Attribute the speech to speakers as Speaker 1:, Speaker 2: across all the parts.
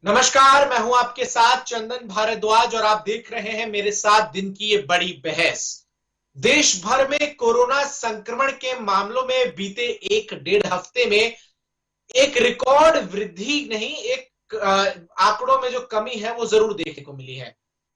Speaker 1: नमस्कार, मैं हूं आपके साथ चंदन भारद्वाज और आप देख रहे हैं मेरे साथ दिन की ये बड़ी बहस। देश भर में कोरोना संक्रमण के मामलों में बीते एक डेढ़ हफ्ते में एक रिकॉर्ड वृद्धि नहीं, एक आंकड़ों में जो कमी है वो जरूर देखने को मिली है।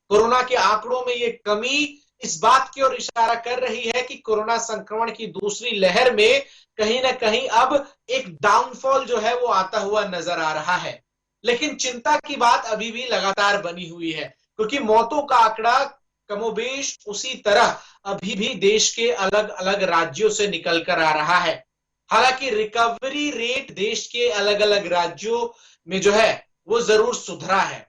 Speaker 1: कोरोना के आंकड़ों में ये कमी इस बात की ओर इशारा कर रही है कि कोरोना संक्रमण की दूसरी लहर में कहीं ना कहीं अब एक डाउनफॉल जो है वो आता हुआ नजर आ रहा है। लेकिन चिंता की बात अभी भी लगातार बनी हुई है, क्योंकि मौतों का आंकड़ा कमोबेश उसी तरह अभी भी देश के अलग अलग राज्यों से निकल कर आ रहा है। हालांकि रिकवरी रेट देश के अलग अलग राज्यों में जो है वो जरूर सुधरा है,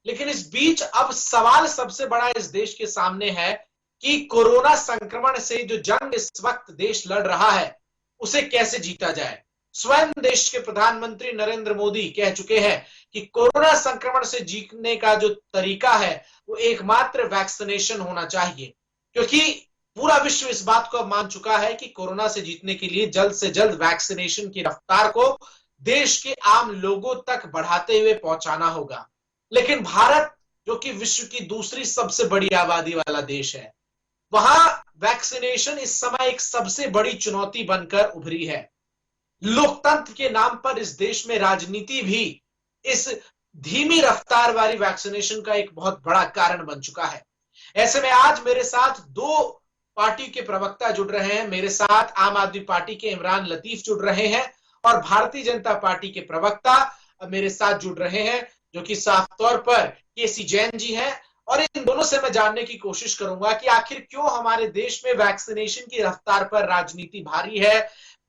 Speaker 1: लेकिन इस बीच अब सवाल सबसे बड़ा इस देश के सामने है कि कोरोना संक्रमण से जो जंग इस वक्त देश लड़ रहा है उसे कैसे जीता जाए। स्वयं देश के प्रधानमंत्री नरेंद्र मोदी कह चुके हैं कि कोरोना संक्रमण से जीतने का जो तरीका है वो एकमात्र वैक्सीनेशन होना चाहिए, क्योंकि पूरा विश्व इस बात को अब मान चुका है कि कोरोना से जीतने के लिए जल्द से जल्द वैक्सीनेशन की रफ्तार को देश के आम लोगों तक बढ़ाते हुए पहुंचाना होगा। लेकिन भारत, जो कि विश्व की दूसरी सबसे बड़ी आबादी वाला देश है, वहां वैक्सीनेशन इस समय एक सबसे बड़ी चुनौती बनकर उभरी है। लोकतंत्र के नाम पर इस देश में राजनीति भी इस धीमी रफ्तार वाली वैक्सीनेशन का एक बहुत बड़ा कारण बन चुका है। ऐसे में आज मेरे साथ दो पार्टी के प्रवक्ता जुड़ रहे हैं। मेरे साथ आम आदमी पार्टी के इमरान लतीफ जुड़ रहे हैं और भारतीय जनता पार्टी के प्रवक्ता मेरे साथ जुड़ रहे हैं, जो कि साफ तौर पर केसी जैन जी हैं। और इन दोनों से मैं जानने की कोशिश करूंगा कि आखिर क्यों हमारे देश में वैक्सीनेशन की रफ्तार पर राजनीति भारी है,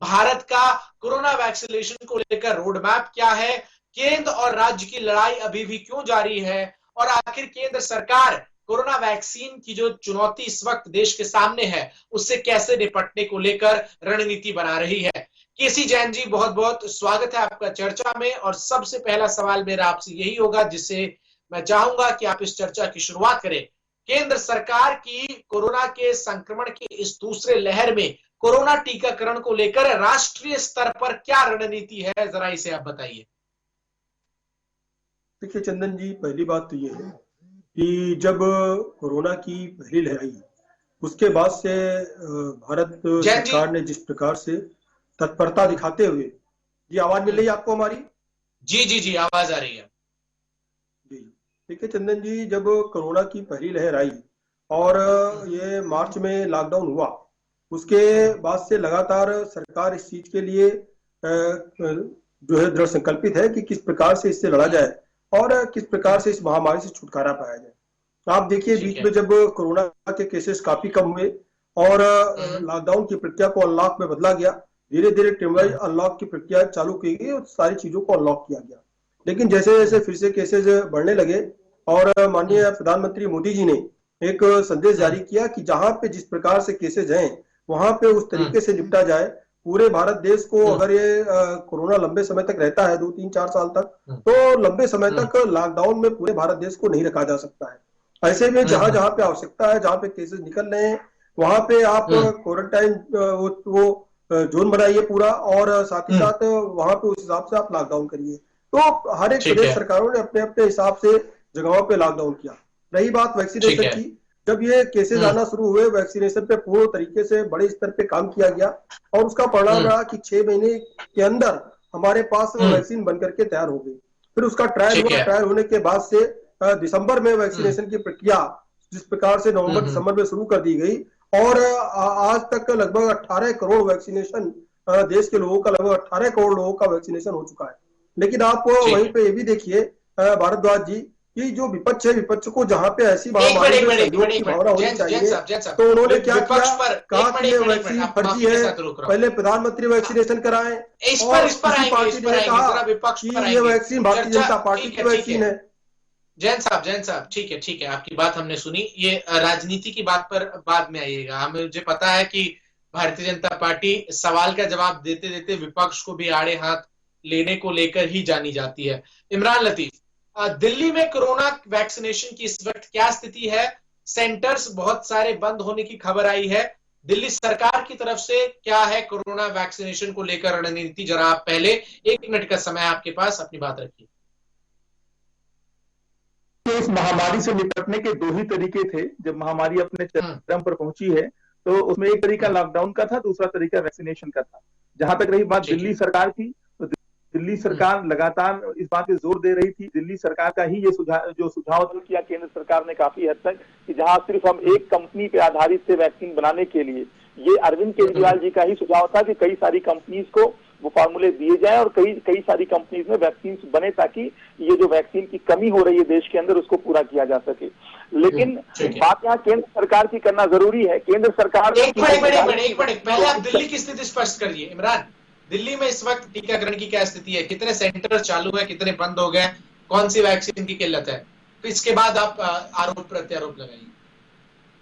Speaker 1: भारत का कोरोना वैक्सीनेशन को लेकर रोड मैप क्या है, केंद्र और राज्य की लड़ाई अभी भी क्यों जारी है, और आखिर केंद्र सरकार कोरोना वैक्सीन की जो चुनौती इस वक्त देश के सामने है उससे कैसे निपटने को लेकर रणनीति बना रही है। केसी जैन जी, बहुत बहुत स्वागत है आपका चर्चा में। और सबसे पहला सवाल मेरा आपसे यही होगा, जिससे मैं चाहूंगा कि आप इस चर्चा की शुरुआत करें। केंद्र सरकार की कोरोना के संक्रमण की इस दूसरे लहर में कोरोना टीकाकरण को लेकर राष्ट्रीय स्तर पर क्या रणनीति है, जरा इसे आप बताइए।
Speaker 2: देखिए चंदन जी, पहली बात तो ये है कि जब कोरोना की पहली लहर आई उसके बाद से भारत सरकार ने जिस प्रकार से तत्परता दिखाते हुए, ये आवाज मिल रही है आपको हमारी?
Speaker 1: जी जी जी, आवाज आ रही है
Speaker 2: जी। देखिए चंदन जी, जब कोरोना की पहली लहर आई और ये मार्च में लॉकडाउन हुआ, उसके बाद से लगातार सरकार इस चीज के लिए जो है दृढ़ संकल्पित है कि किस प्रकार से इससे लड़ा जाए और किस प्रकार से इस महामारी से छुटकारा पाया जाए। आप देखिए, बीच में जब कोरोना के केसेस काफी कम हुए और लॉकडाउन की प्रक्रिया को अनलॉक में बदला गया, धीरे धीरे टेम्पररी अनलॉक की प्रक्रिया चालू की गई और सारी चीजों को अनलॉक किया गया। लेकिन जैसे जैसे फिर से केसेस बढ़ने लगे और माननीय प्रधानमंत्री मोदी जी ने एक संदेश जारी किया कि जहां पे जिस प्रकार से केसेस हैं वहां पे उस तरीके से निपटा जाए। पूरे भारत देश को अगर ये कोरोना लंबे समय तक रहता है, 2-3-4 साल तक, तो लंबे समय तक लॉकडाउन में पूरे भारत देश को नहीं रखा जा सकता है। ऐसे में जहां जहां पे आवश्यकता है, जहां पे केसेस निकल रहे हैं, वहां पे आप क्वारंटाइन वो जोन बनाइए पूरा, और साथ ही साथ वहां पे उस हिसाब से आप लॉकडाउन करिए। तो हर एक प्रदेश सरकारों ने अपने अपने हिसाब से जगहों पे लॉकडाउन किया। रही बात वैक्सीनेशन की, जब ये केसेस आना शुरू हुए, वैक्सीनेशन पे पूर्ण तरीके से बड़े स्तर पे काम किया गया और उसका परिणाम रहा कि 6 महीने के अंदर हमारे पास वैक्सीन बनकर के तैयार हो गई। फिर उसका ट्रायल हुआ, ट्रायल होने के बाद से दिसंबर में वैक्सीनेशन की प्रक्रिया जिस प्रकार से नवंबर दिसंबर में शुरू कर दी गई और आज तक लगभग 18 करोड़ वैक्सीनेशन, देश के लोगों का लगभग 18 करोड़ लोगों का वैक्सीनेशन हो चुका है। लेकिन आप वहीं पे ये भी देखिए भारद्वाज जी, कि जो विपक्ष है, विपक्ष को जहां पे ऐसी महामारी में सहयोग की भावना होनी चाहिए, तो उन्होंने क्या किया, कहा कि ये वैक्सीन फर्जी है, पहले प्रधानमंत्री वैक्सीनेशन कराएं, और किसी पार्टी ने कहा कि ये वैक्सीन भारतीय जनता पार्टी की वैक्सीन है।
Speaker 1: जैन साहब, ठीक है, आपकी बात हमने सुनी। ये राजनीति की बात पर बाद में आइएगा। हमें मुझे पता है कि भारतीय जनता पार्टी सवाल का जवाब देते देते विपक्ष को भी आड़े हाथ लेने को लेकर ही जानी जाती है। इमरान लतीफ, दिल्ली में कोरोना वैक्सीनेशन की इस वक्त क्या स्थिति है? सेंटर्स बहुत सारे बंद होने की खबर आई है। दिल्ली सरकार की तरफ से क्या है कोरोना वैक्सीनेशन को लेकर रणनीति? जरा आप पहले 1 मिनट का समय आपके पास, अपनी बात रखिए।
Speaker 3: देखिए, इस महामारी से निपटने के दो ही तरीके थे। जब महामारी अपने चरम पर पहुंची है तो उसमें एक तरीका लॉकडाउन का था, दूसरा तरीका वैक्सीनेशन का था। जहां तक रही बात दिल्ली सरकार की, तो दिल्ली सरकार लगातार इस बात पे जोर दे रही थी। दिल्ली सरकार का ही ये सुझाव किया केंद्र सरकार ने काफी हद तक, कि जहां सिर्फ हम एक कंपनी पे आधारित थे वैक्सीन बनाने के लिए, ये अरविंद केजरीवाल जी का ही सुझाव था कि कई सारी कंपनीज को वो फार्मूले दिए जाए और कई सारी कंपनीज में वैक्सीन बने, ताकि ये जो वैक्सीन की कमी हो रही है देश के अंदर उसको पूरा किया जा सके। लेकिन बात यहाँ केंद्र सरकार की करना जरूरी है। केंद्र सरकार
Speaker 1: एक मिनट पहले आप दिल्ली की स्थिति स्पष्ट करिए। इमरान, दिल्ली में इस वक्त टीकाकरण की क्या स्थिति है? कितने सेंटर चालू है, कितने बंद हो गए, कौन सी वैक्सीन की किल्लत है? तो इसके बाद आप आरोप प्रत्यारोप लगाइए।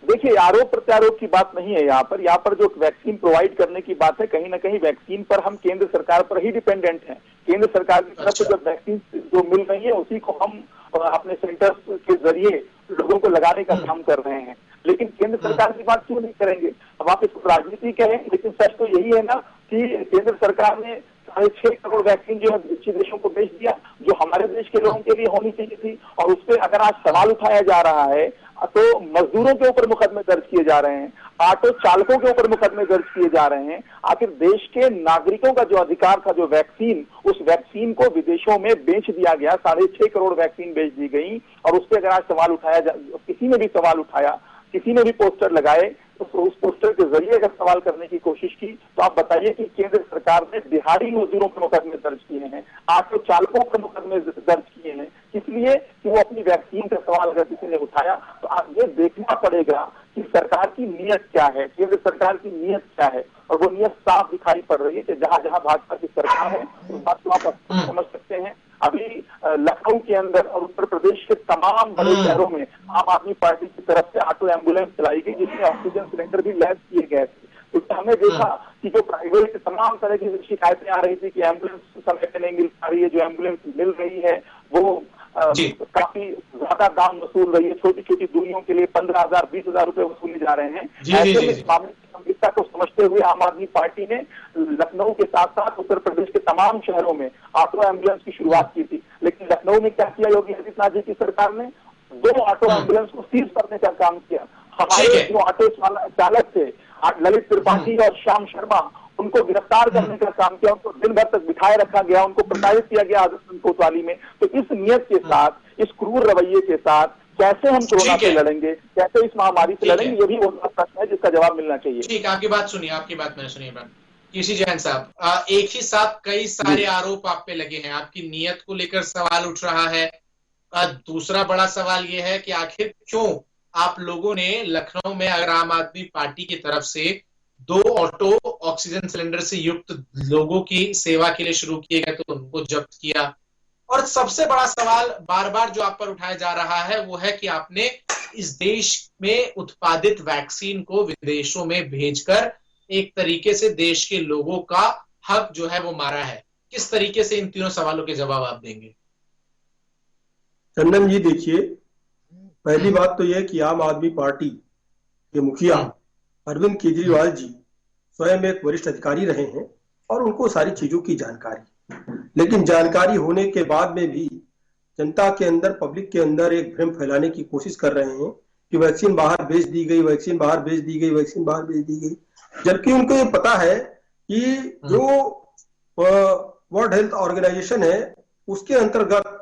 Speaker 4: देखिए, आरोप प्रत्यारोप की बात नहीं है यहाँ पर जो वैक्सीन प्रोवाइड करने की बात है, कहीं ना कहीं वैक्सीन पर हम केंद्र सरकार पर ही डिपेंडेंट हैं। केंद्र सरकार की तरफ से जब वैक्सीन जो मिल रही है उसी को हम अपने सेंटर्स के जरिए लोगों को लगाने का काम कर रहे हैं। लेकिन केंद्र सरकार की बात क्यों नहीं करेंगे? अब आप इसको राजनीति कहें, लेकिन सच तो यही है ना कि केंद्र सरकार ने 6.5 करोड़ वैक्सीन जो है विदेशी देशों को बेच दिया, जो हमारे देश के लोगों के लिए होनी चाहिए थी। और उस पर अगर आज सवाल उठाया जा रहा है तो मजदूरों के ऊपर मुकदमे दर्ज किए जा रहे हैं, ऑटो चालकों के ऊपर मुकदमे दर्ज किए जा रहे हैं। आखिर देश के नागरिकों का जो अधिकार था, जो वैक्सीन, उस वैक्सीन को विदेशों में बेच दिया गया। 6.5 करोड़ वैक्सीन बेच दी गई। और उस पर अगर आज सवाल उठाया किसी ने भी सवाल उठाया, किसी ने भी पोस्टर लगाए, तो उस पोस्टर के जरिए अगर सवाल करने की कोशिश की, तो आप बताइए कि केंद्र सरकार ने दिहाड़ी मजदूरों पर मुकदमे दर्ज किए हैं, ऑटो चालकों पर मुकदमे दर्ज किए हैं, इसलिए कि वो अपनी वैक्सीन का सवाल अगर किसी ने उठाया। तो आप ये देखना पड़ेगा कि सरकार की नीयत क्या है, केंद्र सरकार की नीयत क्या है। और वो नीयत साफ दिखाई पड़ रही है कि जहां जहां भाजपा की सरकार है उस बात को आप समझ सकते हैं। अभी लखनऊ के अंदर और उत्तर प्रदेश के तमाम बड़े शहरों में आम आदमी पार्टी की तरफ से ऑटो एम्बुलेंस चलाई गई, जिसमें ऑक्सीजन सिलेंडर भी लैस किए गए थे। तो हमने देखा कि जो प्राइवेट तमाम तरह की शिकायतें आ रही थी कि एम्बुलेंस समय पे नहीं मिल पा रही है, जो एम्बुलेंस मिल रही है वो काफी ज्यादा दाम वसूल रही है, छोटी छोटी दूरियों के लिए 15,000 20,000 रुपए वसूले जा रहे हैं। ऐसे में इस मामले की गंभीरता को समझते हुए आम आदमी पार्टी ने लखनऊ के साथ साथ उत्तर प्रदेश के तमाम शहरों में ऑटो एम्बुलेंस की शुरुआत की थी। लेकिन लखनऊ में क्या किया योगी आदित्यनाथ जी की सरकार ने? 2 ऑटो एम्बुलेंस को सीज करने का काम किया। हमारे जो ऑटो चालक थे ललित त्रिपाठी और श्याम शर्मा, उनको गिरफ्तार करने का काम किया, उनको दिन भर तक बिठाए रखा गया, उनको प्रताड़ित किया गया आदर्शन कोतवाली में। तो इस नियत के साथ, इस क्रूर रवैये के साथ कैसे हम कोरोना से लड़ेंगे, कैसे इस महामारी से लड़ेंगे, ये भी वो प्रश्न है जिसका जवाब मिलना चाहिए।
Speaker 1: ठीक, आपकी बात सुनिए, आपकी बात मैंने सुनिए। केसी जैन साहब, एक ही साथ कई सारे आरोप आप पे लगे हैं, आपकी नीयत को लेकर सवाल उठ रहा है। दूसरा बड़ा सवाल यह है कि आखिर क्यों आप लोगों ने लखनऊ में, अगर आम आदमी पार्टी की तरफ से 2 ऑटो ऑक्सीजन सिलेंडर से युक्त लोगों की सेवा के लिए शुरू किए गए तो उनको जब्त किया। और सबसे बड़ा सवाल बार बार जो आप पर उठाया जा रहा है वो है कि आपने इस देश में उत्पादित वैक्सीन को विदेशों में भेजकर एक तरीके से देश के लोगों का हक जो है वो मारा है। किस तरीके से इन तीनों सवालों के जवाब आप देंगे?
Speaker 2: चंदन जी, देखिए, पहली बात तो यह कि आम आदमी पार्टी के मुखिया अरविंद केजरीवाल जी स्वयं एक वरिष्ठ अधिकारी रहे हैं और उनको सारी चीजों की जानकारी, लेकिन जानकारी होने के बाद में भी जनता के अंदर, पब्लिक के अंदर एक भ्रम फैलाने की कोशिश कर रहे हैं कि वैक्सीन बाहर भेज दी गई, वैक्सीन बाहर भेज दी गई, वैक्सीन बाहर भेज दी गई। जबकि उनको ये पता है कि जो वर्ल्ड हेल्थ ऑर्गेनाइजेशन है उसके अंतर्गत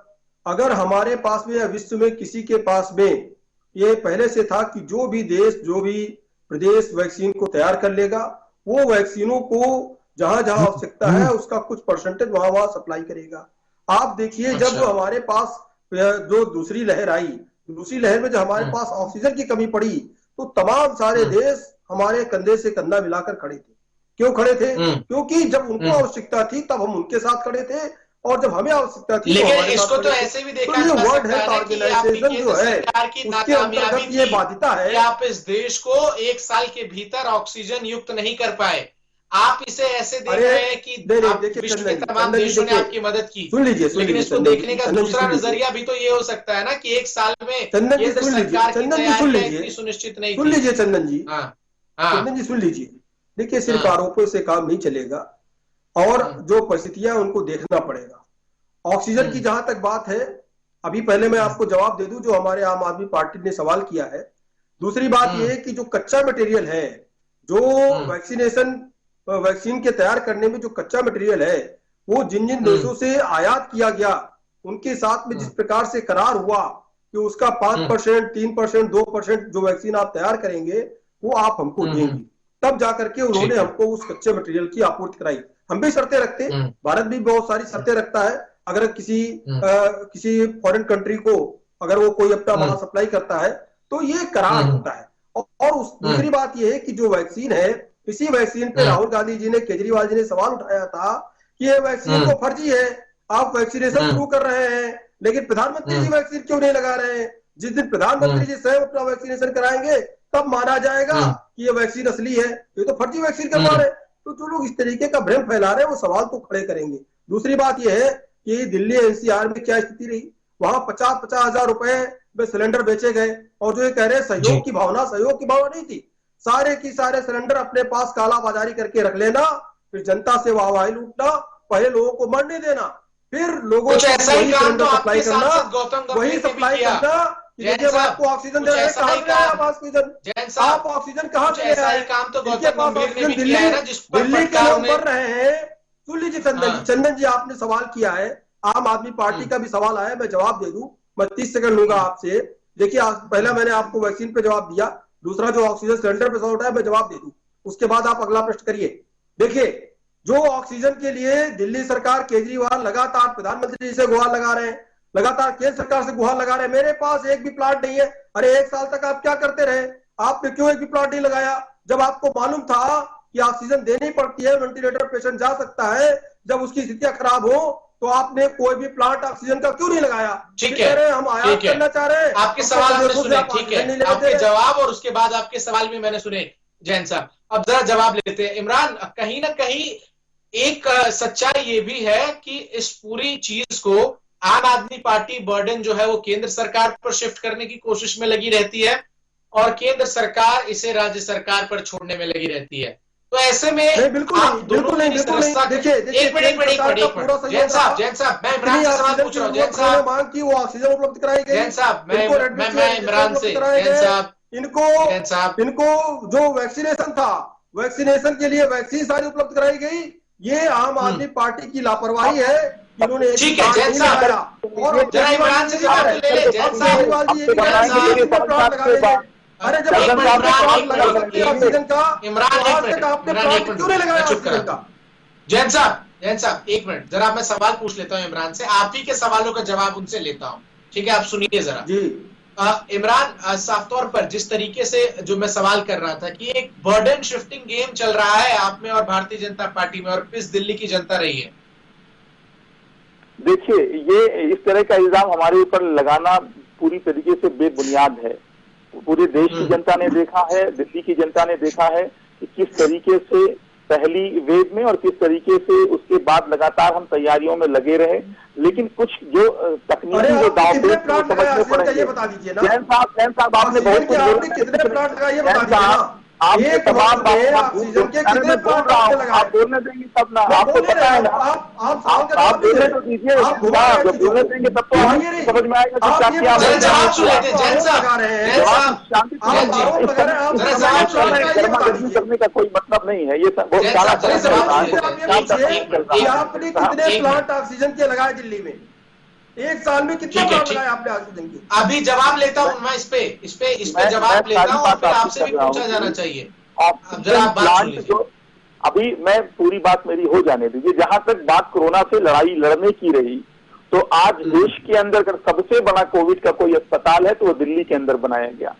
Speaker 2: अगर हमारे पास में या विश्व में किसी के पास में ये पहले से था कि जो भी देश, जो भी प्रदेश वैक्सीन को तैयार कर लेगा, वो वैक्सीनों को जहां जहां आवश्यकता है उसका कुछ परसेंटेज वहां वहां सप्लाई करेगा। आप देखिए, जब हमारे पास जो दूसरी लहर आई, दूसरी लहर में जब हमारे पास ऑक्सीजन की कमी पड़ी तो तमाम सारे देश हमारे कंधे से कंधा मिलाकर खड़े थे। क्यों खड़े थे? क्योंकि जब उनको आवश्यकता थी तब हम उनके साथ खड़े थे, और जब हमें आवश्यकता थी
Speaker 1: लेकिन तो इसको तो ऐसे भी देखा जा
Speaker 2: वर्ल्ड हेल्थ ऑर्गेनाइजेशन जो है उसके अंतर्गत ये बाध्यता है
Speaker 1: कि आप इस देश को 1 साल के भीतर ऑक्सीजन युक्त नहीं कर पाए। आप इसे ऐसे देख रहे हैं कि विश्व के तमाम देशों ने आपकी मदद की।
Speaker 2: सुन लीजिए,
Speaker 1: लेकिन इसको देखने का दूसरा नजरिया भी तो ये हो सकता है ना कि 1 साल में
Speaker 2: चंदन जी सुन लीजिए,
Speaker 1: सुनिश्चित नहीं
Speaker 2: सुन लीजिए चंदन जी,
Speaker 1: चंदन
Speaker 2: जी सुन लीजिए। देखिए, सिर्फ आरोपों से काम नहीं चलेगा और जो परिस्थितियां उनको देखना पड़ेगा। ऑक्सीजन की जहां तक बात है, अभी पहले मैं आपको जवाब दे दूं जो हमारे आम आदमी पार्टी ने सवाल किया है। दूसरी बात यह है कि जो कच्चा मटेरियल है, जो वैक्सीन के तैयार करने में जो कच्चा मटेरियल है, वो जिन जिन देशों से आयात किया गया उनके साथ में जिस प्रकार से करार हुआ कि उसका 5%, 3%, 2% जो वैक्सीन आप तैयार करेंगे वो आप हमको देंगे, तब जाकर के उन्होंने हमको उस कच्चे मटेरियल की आपूर्ति कराई। हम भी शर्तें रखते, भारत भी बहुत सारी शर्तें रखता है। अगर किसी फॉरेन कंट्री को अगर वो कोई अपना वहां सप्लाई करता है तो ये करार होता है। और दूसरी बात ये है कि जो वैक्सीन है, इसी वैक्सीन पे राहुल गांधी जी ने, केजरीवाल जी ने सवाल उठाया था कि ये वैक्सीन तो फर्जी है, आप वैक्सीनेशन शुरू कर रहे हैं लेकिन प्रधानमंत्री जी वैक्सीन क्यों नहीं लगा रहे हैं? जिस दिन प्रधानमंत्री जी स्वयं अपना वैक्सीनेशन कराएंगे तब माना जाएगा कि ये वैक्सीन असली है, ये तो फर्जी वैक्सीन करवा रहे हैं। तो जो लोग इस तरीके का भ्रम फैला रहे हैं वो सवाल तो खड़े करेंगे। दूसरी बात यह है कि दिल्ली एनसीआर में क्या स्थिति रही, वहां 50-50 हजार रुपए में सिलेंडर बेचे गए और जो ये कह रहे हैं सहयोग की भावना नहीं थी। सारे की सारे सिलेंडर अपने पास काला बाजारी करके रख लेना, फिर जनता से वाहवाही लूटना, पहले लोगों को मरने देना, फिर लोगों को वही सिलेंडर सप्लाई करना, वही सप्लाई करना। जब आपको ऑक्सीजन दे रहे हैं, कहां से आप ऑक्सीजन, आप ऑक्सीजन कहां से ले आए? जिनके पास ऑक्सीजन दिल्ली के लोग मर रहे हैं। सुन लीजिए चंदन जी, आपने सवाल किया है, आम आदमी पार्टी का भी सवाल आया, मैं जवाब दे दूं। मैं 30 सेकंड लूंगा आपसे। देखिए, पहला मैंने आपको वैक्सीन पे जवाब दिया, दूसरा जो ऑक्सीजन सिलेंडर पे सवाल उठाया मैं जवाब दे दूं, उसके बाद आप अगला प्रश्न करिए। देखिए, जो ऑक्सीजन के लिए दिल्ली सरकार, केजरीवाल लगातार प्रधानमंत्री जी से गुहार लगा रहे हैं, लगातार केंद्र सरकार से गुहार लगा रहे हैं, मेरे पास एक भी प्लांट नहीं है। अरे 1 साल तक आप क्या करते रहे? आपने क्यों एक भी प्लांट नहीं लगाया? जब आपको मालूम था कि ऑक्सीजन देनी पड़ती है, वेंटिलेटर पेशेंट जा सकता है जब उसकी स्थितियां खराब हो, तो आपने कोई भी प्लांट ऑक्सीजन का क्यों नहीं लगाया?
Speaker 1: ठीक है,
Speaker 2: हम आयात करना चाह रहे हैं।
Speaker 1: आपके सवाल हमने सुने, ठीक है, आपके जवाब और उसके बाद आपके सवाल भी मैंने सुने जैन साहब। अब जरा जवाब लेते हैं। इमरान, कहीं ना कहीं एक सच्चाई ये भी है कि इस पूरी चीज को आम आदमी पार्टी बर्डन जो है वो केंद्र सरकार पर शिफ्ट करने की कोशिश में लगी रहती है और केंद्र सरकार इसे राज्य सरकार पर छोड़ने में लगी रहती है। तो ऐसे में आप दोनों ने इस रास्ता, एक मिनट जैन साहब, मैं इमरान से सवाल पूछ रहा हूँ। जैन साहब
Speaker 2: मांग की वो ऑक्सीजन उपलब्ध कराई गई।
Speaker 1: जैन साहब, मैं इमरान से, जैन साहब,
Speaker 2: इनको जो वैक्सीनेशन था, वैक्सीनेशन के लिए वैक्सीन सारी उपलब्ध कराई गई। ये आम आदमी पार्टी की लापरवाही है। इन्होंने,
Speaker 1: ठीक है जैन साहब, जरा इमरान से जवाब ले ले। जैन साहब,
Speaker 2: अरे जब ऑक्सीजन का क्यों नहीं लगाया ऑक्सीजन का?
Speaker 1: जैन साहब एक मिनट, जरा मैं सवाल पूछ लेता हूं इमरान से, आप ही के सवालों का जवाब उनसे लेता हूं, ठीक है? आप सुनिए जरा
Speaker 2: जी।
Speaker 1: इमरान, साफ तौर पर जिस तरीके से जो मैं सवाल कर रहा था कि एक बर्डन शिफ्टिंग गेम चल रहा है आप में और भारतीय जनता पार्टी में, और इस दिल्ली की जनता रही है।
Speaker 4: देखिए, ये इस तरह का इल्जाम हमारे ऊपर लगाना पूरी तरीके से बेबुनियाद है। पूरे देश की जनता ने देखा है, दिल्ली की जनता ने देखा है कि किस तरीके से पहली वेव में और किस तरीके से उसके बाद लगातार हम तैयारियों में लगे रहे, लेकिन कुछ जो तकनीकी जो दांवपेच समझने पड़ेंगे। जैन साहब आपने बहुत कुछ,
Speaker 2: कितने प्लांट लगाए ये बता दीजिए।
Speaker 4: आपके तमाम ऑक्सीजन के कितने प्लांट आप बोलने देंगे तब ना, आपको पता है ना, आप बोलने तो दीजिए, जब बोलने देंगे तब तो समझ में आएगा कि क्या क्या करने का कोई मतलब नहीं है। ये
Speaker 2: आपने कितने प्लांट ऑक्सीजन के लगाए दिल्ली में? 1 साल में कितने प्लांट लगाए आपने ऑक्सीजन के?
Speaker 1: अभी जवाब लेता हूं मैं, इस पे जवाब लेता हूं और फिर आपसे भी पूछा जाना चाहिए।
Speaker 4: अभी मैं पूरी बात मेरी हो जाने दीजिए। जहां तक बात कोरोना से लड़ाई लड़ने की रही, तो आज देश के अंदर अगर सबसे बड़ा कोविड का कोई अस्पताल है तो वो दिल्ली के अंदर बनाया गया।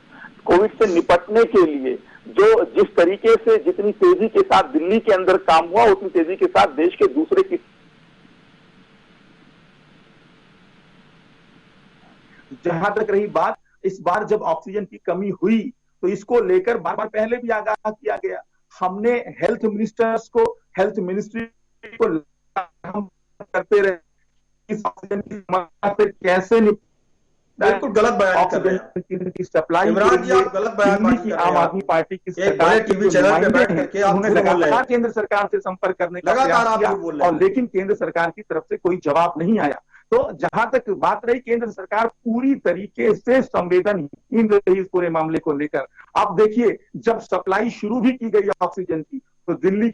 Speaker 4: कोविड से निपटने के लिए जो जिस तरीके से, जितनी तेजी के साथ दिल्ली के अंदर काम हुआ, उतनी तेजी के साथ देश के दूसरे की।
Speaker 3: जहां तक रही बात, इस बार जब ऑक्सीजन की कमी हुई तो इसको लेकर बार बार पहले भी आगाह किया गया। हमने हेल्थ मिनिस्टर्स को, हेल्थ मिनिस्ट्री को करते रहे इस ऑक्सीजन की समस्या से कैसे
Speaker 2: बिल्कुल गलत बयान कर रहे
Speaker 3: हैं की सप्लाई।
Speaker 2: इमरान जी, आप गलत बयान
Speaker 3: की आम आदमी पार्टी की सरकार
Speaker 2: टीवी चैनल पे बैठ करके आप
Speaker 3: लगातार केंद्र सरकार से संपर्क करने का प्रयास किया, और लेकिन केंद्र सरकार की तरफ से कोई जवाब नहीं आया। तो जहां तक बात रही, केंद्र सरकार पूरी तरीके से संवेदनहीन रही इस पूरे मामले को लेकर। आप देखिए, जब सप्लाई शुरू भी की गई ऑक्सीजन की, तो दिल्ली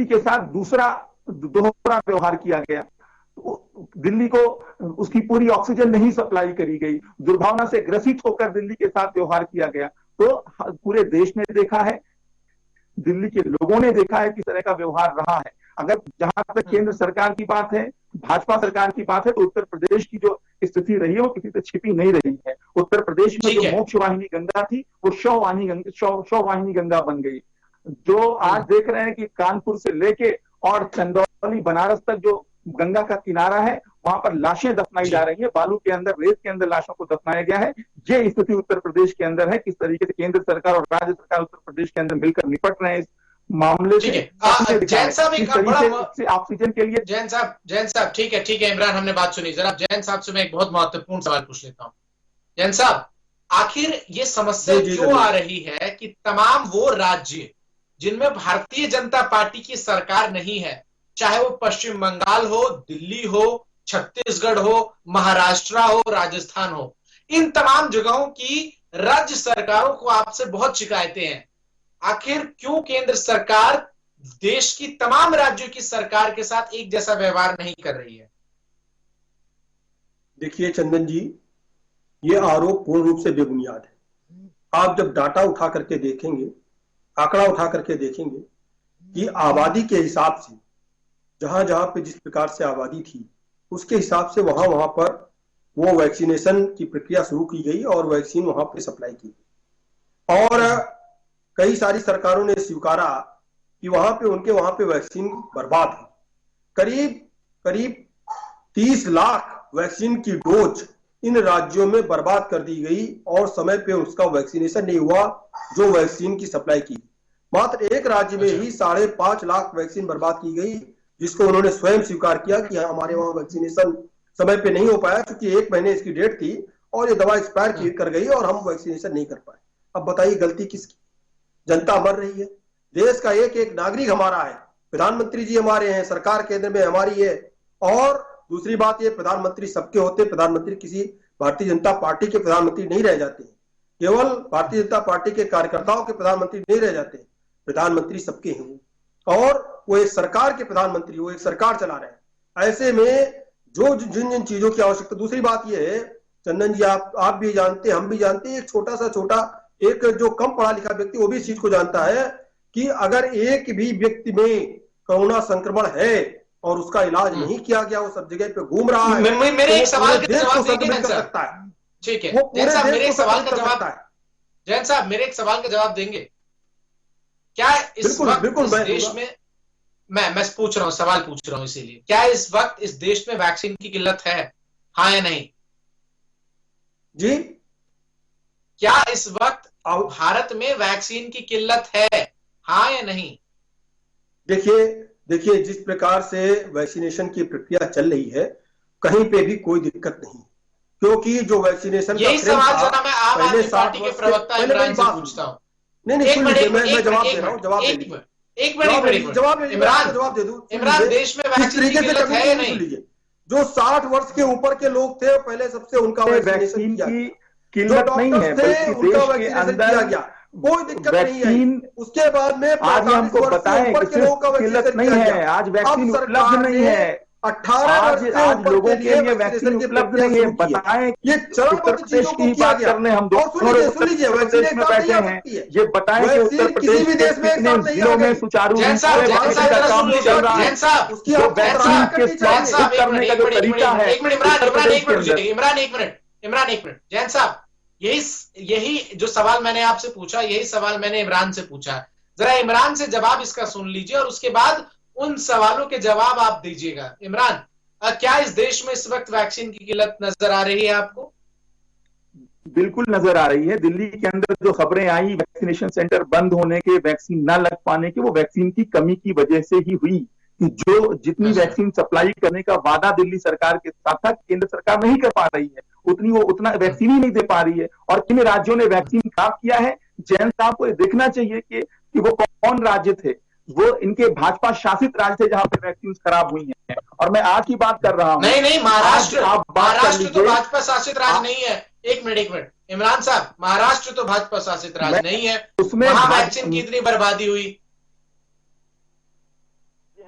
Speaker 3: के साथ दूसरा दोहरा व्यवहार किया गया। तो दिल्ली को उसकी पूरी ऑक्सीजन नहीं सप्लाई करी गई, दुर्भावना से ग्रसित होकर दिल्ली के साथ व्यवहार किया गया। तो पूरे देश ने देखा है, दिल्ली के लोगों ने देखा है किस तरह का व्यवहार रहा है। अगर जहां तक केंद्र सरकार की बात है, भाजपा सरकार की बात है, तो उत्तर प्रदेश की जो स्थिति रही है वो किसी से छिपी नहीं रही है। उत्तर प्रदेश में जो मोक्ष वाहिनी गंगा थी, वो शव वाहिनी गंगा बन गई। जो आज देख रहे हैं कि कानपुर से लेके और चंदौली बनारस तक जो गंगा का किनारा है, वहां पर लाशें दफनाई जा रही है, बालू के अंदर, रेत के अंदर लाशों को दफनाया गया है। ये स्थिति उत्तर प्रदेश के अंदर है। किस तरीके से केंद्र सरकार और राज्य सरकार उत्तर प्रदेश के अंदर मिलकर निपट रहे हैं इस मामले से।
Speaker 1: जैन साहब एक बड़ा
Speaker 3: ऑक्सीजन के लिए
Speaker 1: जैन साहब ठीक है इमरान, हमने बात सुनी। जरा जैन साहब से मैं एक बहुत महत्वपूर्ण सवाल पूछ लेता हूँ। जैन साहब, आखिर ये समस्या क्यों आ रही है कि तमाम वो राज्य जिनमें भारतीय जनता पार्टी की सरकार नहीं है, चाहे वो पश्चिम बंगाल हो, दिल्ली हो, छत्तीसगढ़ हो, महाराष्ट्र हो, राजस्थान हो, इन तमाम जगहों की राज्य सरकारों को आपसे बहुत शिकायतें हैं। आखिर क्यों केंद्र सरकार देश की तमाम राज्यों की सरकार के साथ एक जैसा व्यवहार नहीं कर रही है?
Speaker 2: देखिए चंदन जी, ये आरोप पूर्ण रूप से बेबुनियाद है। आप जब डाटा उठा करके देखेंगे, आंकड़ा उठा करके देखेंगे कि आबादी के हिसाब से जहां जहां पे जिस प्रकार से आबादी थी, उसके हिसाब से वहां पर वो वैक्सीनेशन की प्रक्रिया शुरू की गई और वैक्सीन वहां पे सप्लाई की। और कई सारी सरकारों ने स्वीकारा कि उनके वहां पे वैक्सीन बर्बाद है। करीब 30 लाख वैक्सीन की डोज इन राज्यों में बर्बाद कर दी गई और समय पे उसका वैक्सीनेशन नहीं हुआ जो वैक्सीन की सप्लाई की। मात्र एक राज्य में ही 5.5 लाख वैक्सीन बर्बाद की गई, जिसको उन्होंने स्वयं स्वीकार किया कि हमारे वहां वैक्सीनेशन समय पे नहीं हो पाया, क्योंकि 1 महीने इसकी डेट थी और ये दवा एक्सपायर कर गई और हम वैक्सीनेशन नहीं कर पाए। अब बताइए गलती किसकी? जनता मर रही है, देश का एक एक नागरिक हमारा है, प्रधानमंत्री जी हमारे हैं, सरकार केंद्र में हमारी है। और दूसरी बात, ये प्रधानमंत्री सबके होते, प्रधानमंत्री किसी भारतीय जनता पार्टी के प्रधानमंत्री नहीं रह जाते, केवल भारतीय जनता पार्टी के कार्यकर्ताओं के प्रधानमंत्री नहीं रह जाते, प्रधानमंत्री सबके हैं और वो एक सरकार के प्रधानमंत्री, वो एक सरकार चला रहे हैं। ऐसे में जो जिन चीजों की आवश्यकता। दूसरी बात ये है चंदन जी, आप भी जानते, हम भी जानते हैं, एक छोटा एक जो कम पढ़ा लिखा व्यक्ति वो भी इस चीज को जानता है कि अगर एक भी व्यक्ति में कोरोना संक्रमण है और उसका इलाज नहीं किया गया, वो सब जगह पे घूम रहा है,
Speaker 1: मेरे एक सवाल का जवाब देंगे
Speaker 2: कर सकता है।
Speaker 1: ठीक है जैन साहब, मेरे एक सवाल का जवाब, जैन साहब मेरे एक सवाल का जवाब देंगे क्या? इस वक्त इस देश में, मैं पूछ रहा हूं, सवाल पूछ रहा हूं इसीलिए, क्या इस वक्त इस देश में वैक्सीन की किल्लत है, हाँ या नहीं?
Speaker 2: जी,
Speaker 1: क्या इस वक्त भारत में वैक्सीन की किल्लत है, हाँ या नहीं?
Speaker 2: देखिए जिस प्रकार से वैक्सीनेशन की प्रक्रिया चल रही है, कहीं पे भी कोई दिक्कत नहीं, क्योंकि जो वैक्सीनेशन
Speaker 1: यही सवाल जरा मैं आम आदमी पार्टी के प्रवक्ता इमरान से पूछता हूं।
Speaker 2: नहीं, मैं जवाब दे रहा हूं, जवाब दे दूं।
Speaker 1: इमरान, देश में वैक्सीन की किल्लत है या नहीं?
Speaker 2: जो 60 वर्ष के ऊपर के लोग थे, पहले सबसे उनका वैक्सीनेशन किया गया,
Speaker 3: किल्लत नहीं है,
Speaker 2: उनका वैक्सीनेशन किया गया, कोई दिक्कत नहीं है। उसके बाद में
Speaker 3: आज हमको बताएं कि किल्लत नहीं है, आज वैक्सीन उपलब्ध नहीं है,
Speaker 2: 18
Speaker 3: लोगों के लिए वैक्सीन उपलब्ध नहीं है। बताएं,
Speaker 2: ये
Speaker 3: उत्तर प्रदेश की बात करने हम
Speaker 2: सुनिए
Speaker 3: प्रदेश में बैठे हैं, ये बताएं कि उत्तर प्रदेश में कितने जिलों में सुचारू रूप से वैक्सीन का काम चल रहा है, जो वैक्सीन के स्टॉक करने का जो तरीका है।
Speaker 1: इमरान एक मिनट, जैन साहब, यही जो सवाल मैंने आपसे पूछा, यही सवाल मैंने इमरान से पूछा। जरा इमरान से जवाब इसका सुन लीजिए और उसके बाद उन सवालों के जवाब आप दीजिएगा। इमरान, क्या इस देश में इस वक्त वैक्सीन की किल्लत नजर आ रही है आपको?
Speaker 3: बिल्कुल नजर आ रही है। दिल्ली के अंदर जो खबरें आई वैक्सीनेशन सेंटर बंद होने के, वैक्सीन न लग पाने के, वो वैक्सीन की कमी की वजह से ही हुई। जो जितनी वैक्सीन सप्लाई करने का वादा दिल्ली सरकार के साथ था, केंद्र सरकार नहीं कर पा रही है, उतना वैक्सीन ही नहीं दे पा रही है। और किन राज्यों ने वैक्सीन खराब किया है, जैन साहब को देखना चाहिए कि वो कौन राज्य थे वो इनके भाजपा शासित राज्य थे जहां पे वैक्सीन खराब हुई हैं। और मैं आज की बात कर रहा हूं।
Speaker 1: नहीं, महाराष्ट्र तो भाजपा शासित राज्य नहीं है। एक मिनट इमरान साहब, महाराष्ट्र तो भाजपा शासित राज्य नहीं है, उसमें वैक्सीन की इतनी बर्बादी हुई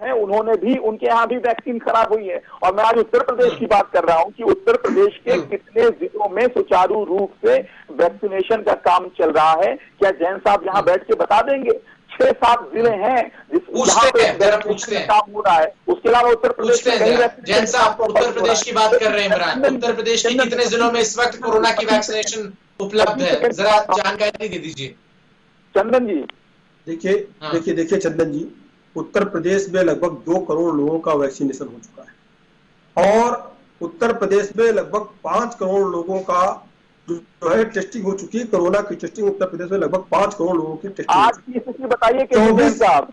Speaker 4: है, उन्होंने भी, उनके यहाँ भी वैक्सीन खराब हुई है। और मैं आज उत्तर प्रदेश की बात कर रहा हूं कि उत्तर प्रदेश के कितने जिलों में सुचारू रूप से वैक्सीनेशन का काम चल रहा है, क्या जैन साहब यहाँ बैठ के बता देंगे? 6-7 जिले हैं जहाँ पे वैक्सीनेशन काम हो रहा है। उसके अलावा उत्तर प्रदेश में
Speaker 1: जैन साहब उत्तर प्रदेश की बात कर रहे हैं इमरान, उत्तर प्रदेश के कितने जिलों में इस वक्त कोरोना की वैक्सीनेशन उपलब्ध है, जरा जानकारी दे दीजिए
Speaker 4: चंदन जी।
Speaker 2: देखिए चंदन जी, उत्तर प्रदेश में लगभग 2 करोड़ लोगों का वैक्सीनेशन हो चुका है और उत्तर प्रदेश में लगभग 5 करोड़ लोगों का जो है टेस्टिंग हो चुकी है। कोरोना की टेस्टिंग उत्तर प्रदेश में लगभग 5 करोड़ लोगों की टेस्टिंग।
Speaker 4: आज की स्थिति बताइए साहब,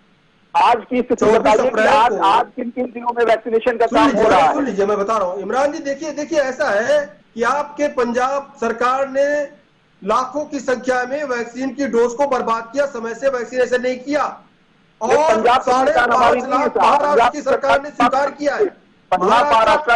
Speaker 4: आज की स्थिति बताइए, आज किन किन जिलों में वैक्सीनेशन का काम हो रहा है?
Speaker 2: सुन लीजिए, मैं बता रहा हूँ इमरान जी। देखिए ऐसा है कि आपके पंजाब सरकार ने लाखों की संख्या में वैक्सीन की डोज को बर्बाद किया, समय से वैक्सीनेशन नहीं किया और 5.5 लाख महाराष्ट्र की सरकार ने स्वीकार किया है। महाराष्ट्र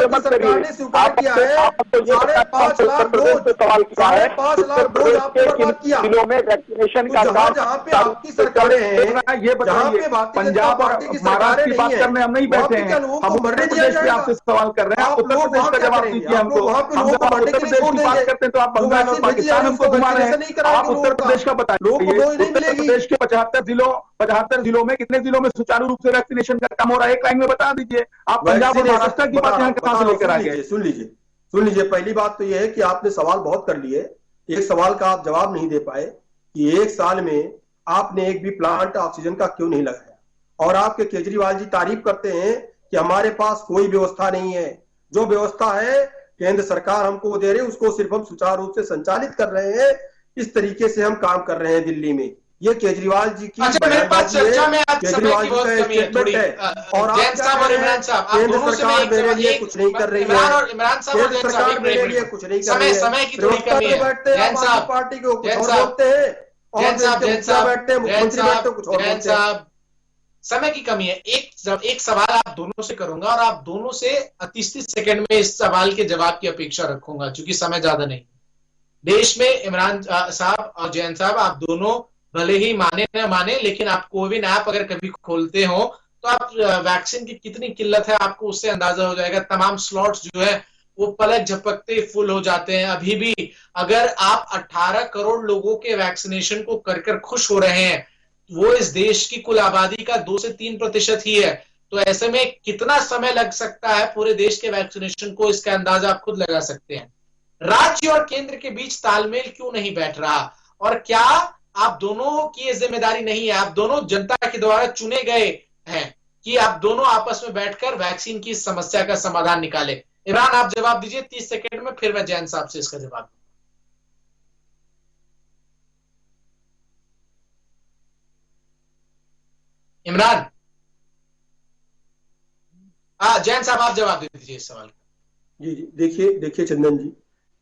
Speaker 2: की सरकार ने स्वीकार किया है 5.5 लाख डोज, 5.5 लाख डोज आपने बर्बाद किया।
Speaker 4: जिलों में वैक्सीनेशन का
Speaker 2: काम जहाँ पे आपकी सरकारें हैं,
Speaker 3: ये बताइए, पंजाब और महाराष्ट्र की बात करने हम नहीं बैठे हैं, हम उत्तर प्रदेश पे आपसे सवाल कर रहे हैं। आप उत्तर प्रदेश का जवाब दीजिए हमको। हम जब उत्तर प्रदेश की बात करते हैं तो आप बंगाल और पाकिस्तान हमको घुमा रहे हैं। आप उत्तर प्रदेश का बताइए, उत्तर प्रदेश के 75 जिलों में कितने जिलों में सुचारू रूप से वैक्सीनेशन का काम हो रहा है? एक लाइन में बता दीजिए। आप पंजाब और महाराष्ट्र की बात यहाँ कहां से लेकर आ गए?
Speaker 2: सुन लीजिए, पहली बात तो यह है कि आपने सवाल बहुत कर लिए, एक सवाल का आप जवाब नहीं दे पाए कि 1 साल में आपने एक भी प्लांट ऑक्सीजन का क्यों नहीं लगाया। और आपके केजरीवाल जी तारीफ करते हैं कि हमारे पास कोई व्यवस्था नहीं है। जो व्यवस्था है केंद्र सरकार हमको दे रही है, उसको सिर्फ हम सुचारू रूप से संचालित कर रहे हैं। इस तरीके से हम काम कर रहे हैं दिल्ली में। ये केजरीवाल जी की
Speaker 1: चर्चा में आज समय की बहुत कमी है थोड़ी।
Speaker 2: और
Speaker 1: जैन साहब और इमरान साहब, आप दोनों से मैं
Speaker 2: मेरे लिए कुछ नहीं कर रही है।
Speaker 1: इमरान साहब और जैन साहब
Speaker 2: मेरे लिए कुछ नहीं कर रही है।
Speaker 1: समय की थोड़ी कमी है। जैन साहब
Speaker 2: पार्टी को कुछ और बोलते हैं और बैठते हैं मुख्यमंत्री बैठते कुछ और बोलते हैं।
Speaker 1: समय की कमी है। एक सवाल आप दोनों से करूंगा और आप दोनों से 30 सेकंड में इस सवाल के जवाब की अपेक्षा रखूंगा क्योंकि समय ज्यादा नहीं। देश में इमरान साहब और जैन साहब, आप दोनों भले ही माने न माने, लेकिन आप कोविन ऐप अगर कभी खोलते हो तो आप वैक्सीन की कितनी किल्लत है आपको उससे अंदाजा हो जाएगा। तमाम स्लॉट्स जो है वो पलक झपकते फुल हो जाते हैं। अभी भी अगर आप 18 करोड़ लोगों के वैक्सीनेशन को कर खुश हो रहे हैं, वो इस देश की कुल आबादी का 2 से 3% ही है, तो ऐसे में कितना समय लग सकता है पूरे देश के वैक्सीनेशन को, इसका अंदाजा आप खुद लगा सकते हैं। राज्य और केंद्र के बीच तालमेल क्यों नहीं बैठ रहा और क्या आप दोनों की ये जिम्मेदारी नहीं है? आप दोनों जनता के द्वारा चुने गए हैं कि आप दोनों आपस में बैठकर वैक्सीन की समस्या का समाधान निकाले। इमरान, आप जवाब दीजिए 30 सेकंड में, फिर मैं जैन साहब से इसका जवाब दूंगा। इमरान, जैन साहब आप जवाब दे दीजिए इस सवाल का।
Speaker 2: जी देखिए चंदन जी,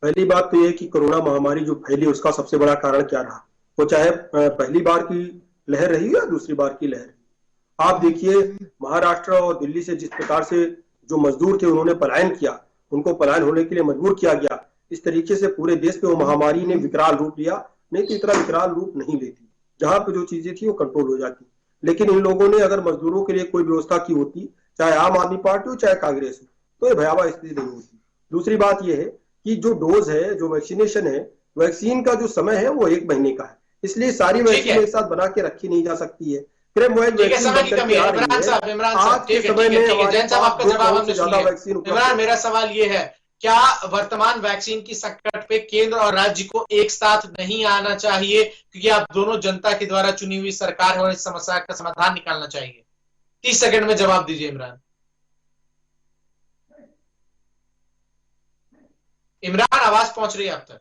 Speaker 2: पहली बात तो यह कि कोरोना महामारी जो फैली उसका सबसे बड़ा कारण क्या रहा, वो चाहे पहली बार की लहर रही या दूसरी बार की लहर। आप देखिए महाराष्ट्र और दिल्ली से जिस प्रकार से जो मजदूर थे उन्होंने पलायन किया, उनको पलायन होने के लिए मजबूर किया गया। इस तरीके से पूरे देश पे वो महामारी ने विकराल रूप लिया, नहीं तो इतना विकराल रूप नहीं लेती। जहां पे जो चीजें थी वो कंट्रोल हो जाती। लेकिन इन लोगों ने अगर मजदूरों के लिए कोई व्यवस्था की होती, चाहे आम आदमी पार्टी हो चाहे कांग्रेस हो, तो ये भयावह स्थिति नहीं होती। दूसरी बात यह है कि जो डोज है, जो वैक्सीनेशन है, वैक्सीन का जो समय है वो 1 महीने का है, इसलिए सारी वैक्सीन एक साथ बना के रखी नहीं जा सकती है।
Speaker 1: समय की कमी है। इमरान साहब, जैन साहब आपका जवाब हमने सुन लिया। इमरान, मेरा सवाल ये है, क्या वर्तमान वैक्सीन की संकट पे केंद्र और राज्य को एक साथ नहीं आना चाहिए क्योंकि आप दोनों जनता के द्वारा चुनी हुई सरकार है और इस समस्या का समाधान निकालना चाहिए? 30 सेकंड में जवाब दीजिए इमरान। इमरान, आवाज पहुंच रही है आप तक?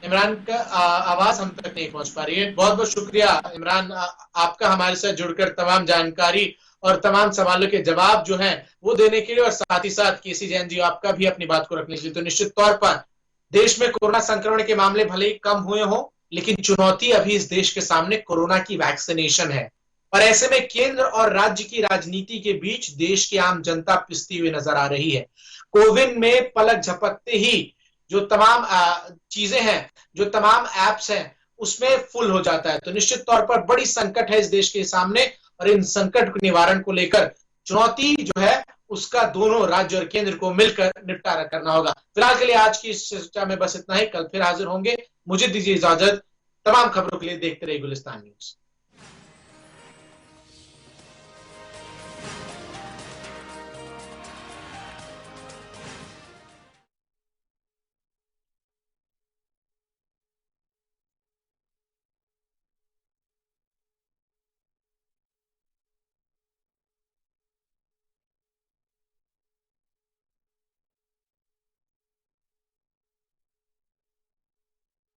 Speaker 1: इमरान का आवाज हम तक नहीं पहुंच पा रही है। बहुत बहुत शुक्रिया इमरान आपका हमारे साथ जुड़कर तमाम जानकारी और तमाम सवालों के जवाब जो हैं वो देने के लिए, और साथ ही साथ केसी जैन जी आपका भी अपनी बात को रखने के लिए। तो निश्चित तौर पर देश में कोरोना संक्रमण के मामले भले ही कम हुए हों, लेकिन चुनौती अभी इस देश के सामने कोरोना की वैक्सीनेशन है। और ऐसे में केंद्र और राज्य की राजनीति के बीच देश की आम जनता पिसती हुई नजर आ रही है। कोविन में पलक झपकते ही जो तमाम चीजें हैं, जो तमाम एप्स हैं, उसमें फुल हो जाता है। तो निश्चित तौर पर बड़ी संकट है इस देश के सामने, और इन संकट के निवारण को लेकर चुनौती जो है उसका दोनों राज्य और केंद्र को मिलकर निपटारा करना होगा। फिलहाल के लिए आज की इस चर्चा में बस इतना ही। कल फिर हाजिर होंगे। मुझे दीजिए इजाजत। तमाम खबरों के लिए देखते रहिए गुलिस्तान न्यूज।